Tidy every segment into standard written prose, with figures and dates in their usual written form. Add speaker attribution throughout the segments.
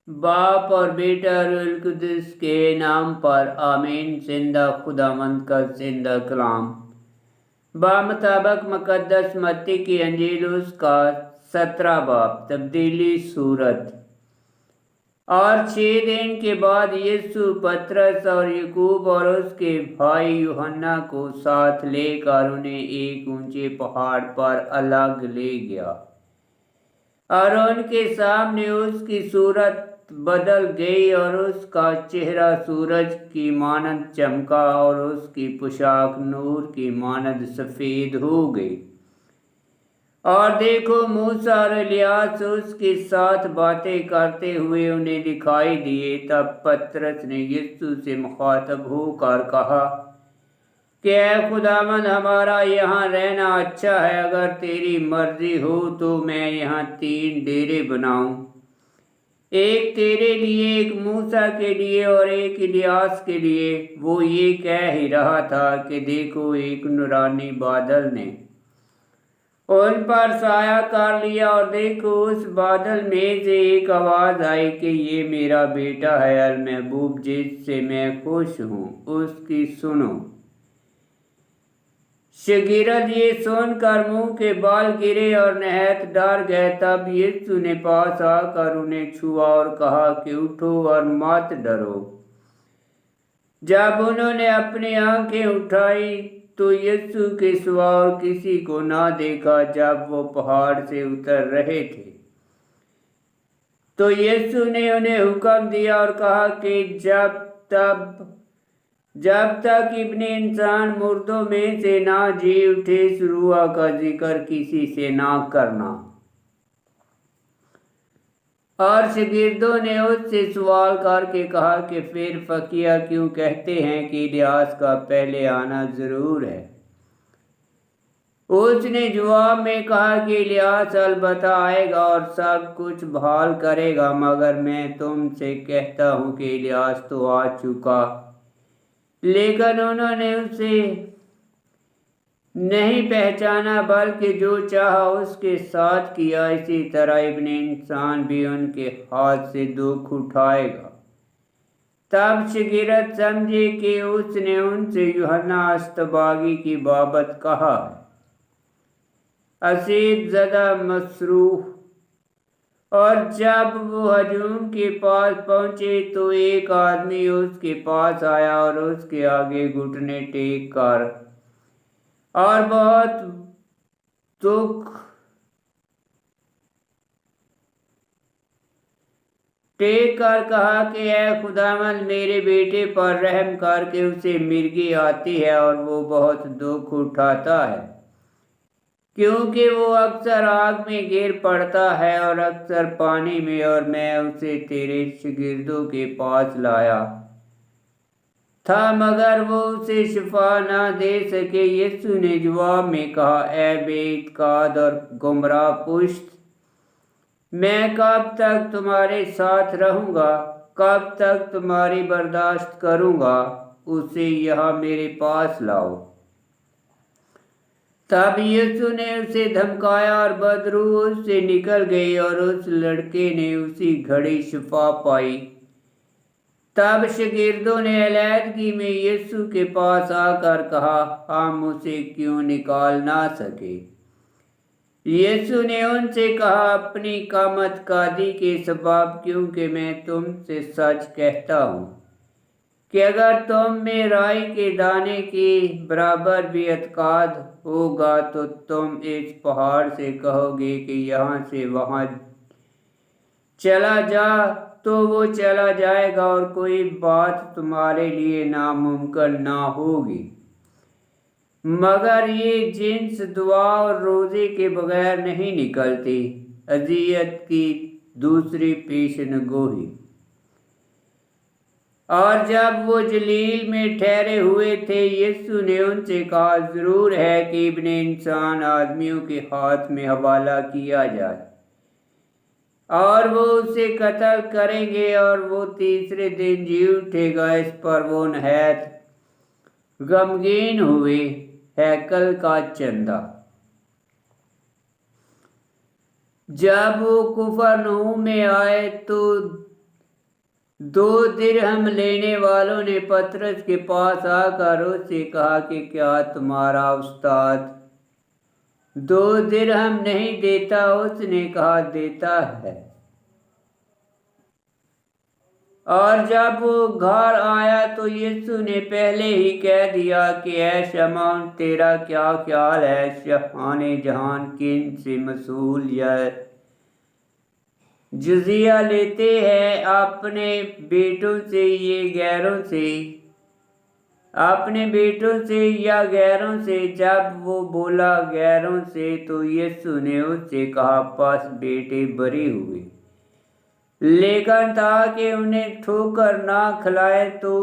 Speaker 1: बाप और बेटा रूहुल कुद्दुस के नाम पर आमीन। जिंदा खुदावंद का जिंदा कलाम बामुताबिक मुकद्दस मत्ती की अंजील उसका 17 बाब। तब्दीली सूरत। और 6 दिन के बाद यीशु पतरस और याकूब और उसके भाई यूहन्ना को साथ लेकर उन्हें एक ऊंचे पहाड़ पर अलग ले गया और उनके सामने उसकी सूरत बदल गई और उसका चेहरा सूरज की मानद चमका और उसकी पोशाक नूर की मानद सफ़ेद हो गई। और देखो, मूसा और इलियास उसके साथ बातें करते हुए उन्हें दिखाई दिए। तब पतरस ने यीशु से मुखातब होकर कहा कि ऐ खुदावंद, हमारा यहाँ रहना अच्छा है। अगर तेरी मर्जी हो तो मैं यहाँ 3 डेरे बनाऊं, एक तेरे लिए, एक मूसा के लिए और एक इलियास के लिए। वो ये कह ही रहा था कि देखो, एक नूरानी बादल ने उन पर साया कर लिया और देखो, उस बादल में से एक आवाज़ आई कि ये मेरा बेटा है अल महबूब, जिससे मैं खुश हूँ, उसकी सुनो। शागिर्द ये सुनकर मुंह के बाल गिरे और नहायत डर गए। तब यीशु ने पास आकर उन्हें छुआ और कहा कि उठो और मत डरो। जब उन्होंने अपनी आंखें उठाई तो यीशु के सिवा और किसी को ना देखा। जब वो पहाड़ से उतर रहे थे तो यीशु ने उन्हें हुक्म दिया और कहा कि जब तक इब्ने इंसान मुर्दों में से ना जी उठे, इस रूह का जिक्र किसी से ना करना। और शागिर्दों ने उससे सवाल करके कहा कि फिर फकीहा क्यों कहते हैं कि इलियास का पहले आना जरूर है। उसने जवाब में कहा कि इलियास अलबत्ता आएगा और सब कुछ बहाल करेगा, मगर मैं तुमसे कहता हूँ कि इलियास तो आ चुका, लेकिन उन्होंने उसे नहीं पहचाना, बल्कि जो चाहा उसके साथ किया। इसी तरह इब्ने इंसान भी उनके हाथ से दुख उठाएगा। तब शागिर्द समझे कि उसने उनसे यूहन्ना अस्तबागी की बाबत कहा है। असीब ज़दा मसरूफ। और जब वो हजूम के पास पहुंचे तो एक आदमी उसके पास आया और उसके आगे घुटने टेक कर और बहुत दुख टेक कर कहा कि ऐ खुदावंद, मेरे बेटे पर रहम करके उसे मिर्गी आती है और वो बहुत दुख उठाता है, क्योंकि वो अक्सर आग में गिर पड़ता है और अक्सर पानी में, और मैं उसे तेरे शागिर्दों के पास लाया था मगर वो उसे शिफा ना दे सके। यीशु ने जवाब में कहा, ऐ बेइत्तेकाद और गुमराह पुश्त, मैं कब तक तुम्हारे साथ रहूँगा, कब तक तुम्हारी बर्दाश्त करूँगा, उसे यहाँ मेरे पास लाओ। तब यीशु ने उसे धमकाया और बदरूह उससे निकल गई और उस लड़के ने उसी घड़ी शिफा पाई। तब शागिर्दों ने अलहदगी में यीशु के पास आकर कहा, हम उसे क्यों निकाल ना सके। यीशु ने उनसे कहा, अपनी कामतकादी के सबब, क्योंकि मैं तुमसे सच कहता हूँ कि अगर तुम में राई के दाने के बराबर भी एतकाद होगा तो तुम इस पहाड़ से कहोगे कि यहाँ से वहाँ चला जा, तो वो चला जाएगा, और कोई बात तुम्हारे लिए नामुमकिन ना होगी। मगर ये जिन्स दुआ और रोज़े के बगैर नहीं निकलती। अज़ियत की दूसरी पेशनगोही। और जब वो जलील में ठहरे हुए थे, यीशु ने उनसे कहा, ज़रूर है कि इब्ने इंसान आदमियों के हाथ में हवाला किया जाए और वो उसे कत्ल करेंगे और वो तीसरे दिन जी उठेगा। इस पर वो नहायत गमगीन हुए। हैकल का चंदा। जब वो कुफरनहूम में आए तो 2 दिरहम लेने वालों ने पतरस के पास आकर उससे कहा कि क्या तुम्हारा उस्ताद 2 दिरहम नहीं देता? उसने कहा, देता है। और जब वो घर आया तो यीशु ने पहले ही कह दिया कि ऐ शमौन, तेरा क्या ख्याल है? शहाने जहान किन से मसूल या जजिया लेते हैं, अपने बेटों से ये गैरों से? अपने बेटों से या गैरों से? जब वो बोला गैरों से तो यीशु ने उससे कहा, बस बेटे बरी हुए, लेकिन ताकि उन्हें ठोकर ना खिलाए तो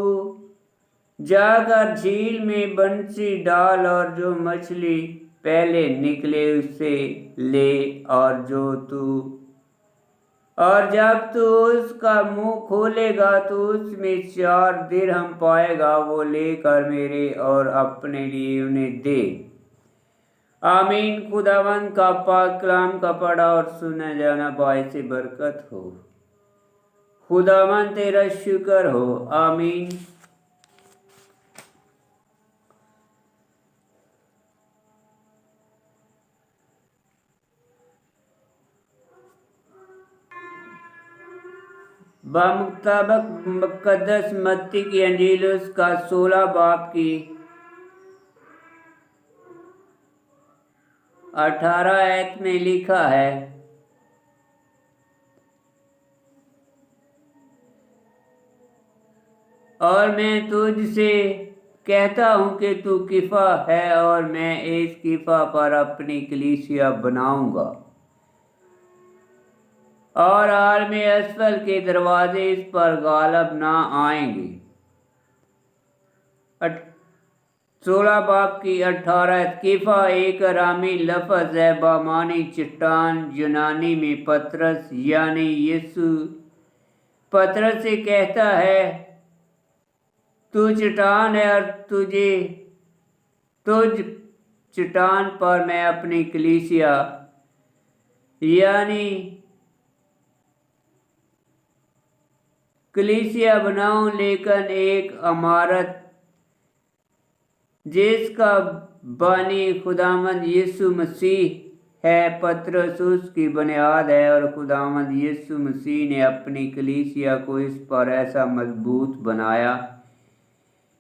Speaker 1: जाकर झील में बंसी डाल और जो मछली पहले निकले उसे ले, और जब तू उसका मुंह खोलेगा तो उसमें 4 दिरहम पाएगा, वो लेकर मेरे और अपने लिए उन्हें दे। आमीन। खुदावंद का पाक कलाम का पढ़ा और सुना जाना बाइस बरकत हो। खुदावंद तेरा शुक्र हो। आमीन। बामुताबक मुकद्दस मत्ती की अंजील उसका 16 बाब की 18 आयत में लिखा है, और मैं तुझसे कहता हूँ कि तू किफा है और मैं इस किफा पर अपनी कलीसिया बनाऊंगा और आलम असफल के दरवाजे इस पर गालब ना आएंगे। 16 बाब की 18। किफा एक अरामी लफ्ज़ है बामानी चट्टान, यूनानी में पतरस यानी यीशु पतरस से कहता है, तू चट्टान है और तुझ चट्टान पर मैं अपनी कलीसिया यानी कलीसिया बनाऊं, लेकिन एक इमारत जिसका बानी खुदावंद यीशु मसीह है, पतरस उसकी बुनियाद है। और खुदावंद यीशु मसीह ने अपनी कलीसिया को इस पर ऐसा मजबूत बनाया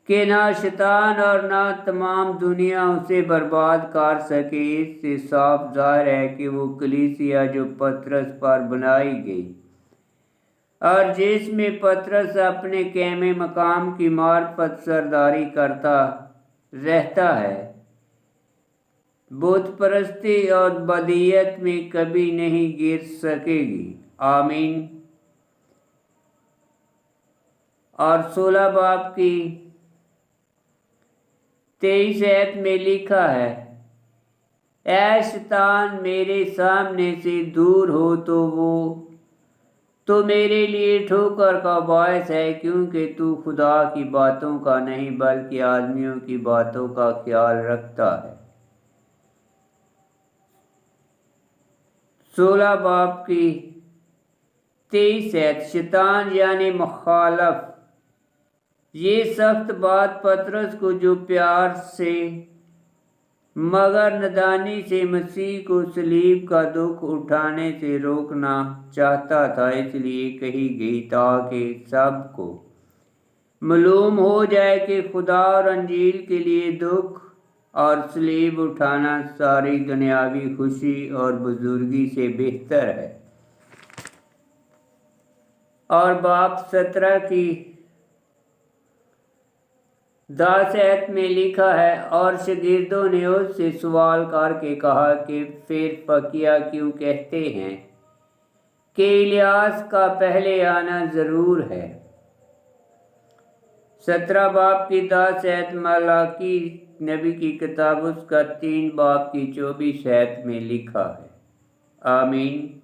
Speaker 1: कि ना शैतान और ना तमाम दुनिया उसे बर्बाद कर सके। इससे साफ जाहिर है कि वो कलीसिया जो पतरस पर बनाई गई और जिसमें पतरस अपने कैमे मकाम की मार्फत सरदारी करता रहता है, बुत परस्ती और बदियत में कभी नहीं गिर सकेगी। आमीन। और 16 बाब की 23 आयत में लिखा है, ऐ शैतान, मेरे सामने से दूर हो तो मेरे लिए ठोकर का बायस है, क्योंकि तू खुदा की बातों का नहीं बल्कि आदमियों की बातों का ख्याल रखता है। 16 बाब की 23 आयत। शैतान यानी मुखालफ, ये सख्त बात पतरस को जो प्यार से मगर नदानी से मसीह को सलीब का दुख उठाने से रोकना चाहता था, इसलिए कही गई ताकि सबको मालूम हो जाए कि खुदा और अंजील के लिए दुख और सलीब उठाना सारी दुनियावी खुशी और बुजुर्गी से बेहतर है। और बाब 17 की 10 आयत में लिखा है, और शागिर्दों ने उससे सवाल करके कहा कि फिर फकीहा क्यों कहते हैं कि इलियास का पहले आना जरूर है। 17 बाब की 10 आयत मलाकी नबी की किताब उसका 3 बाब की 24 आयत में लिखा है। आमीन।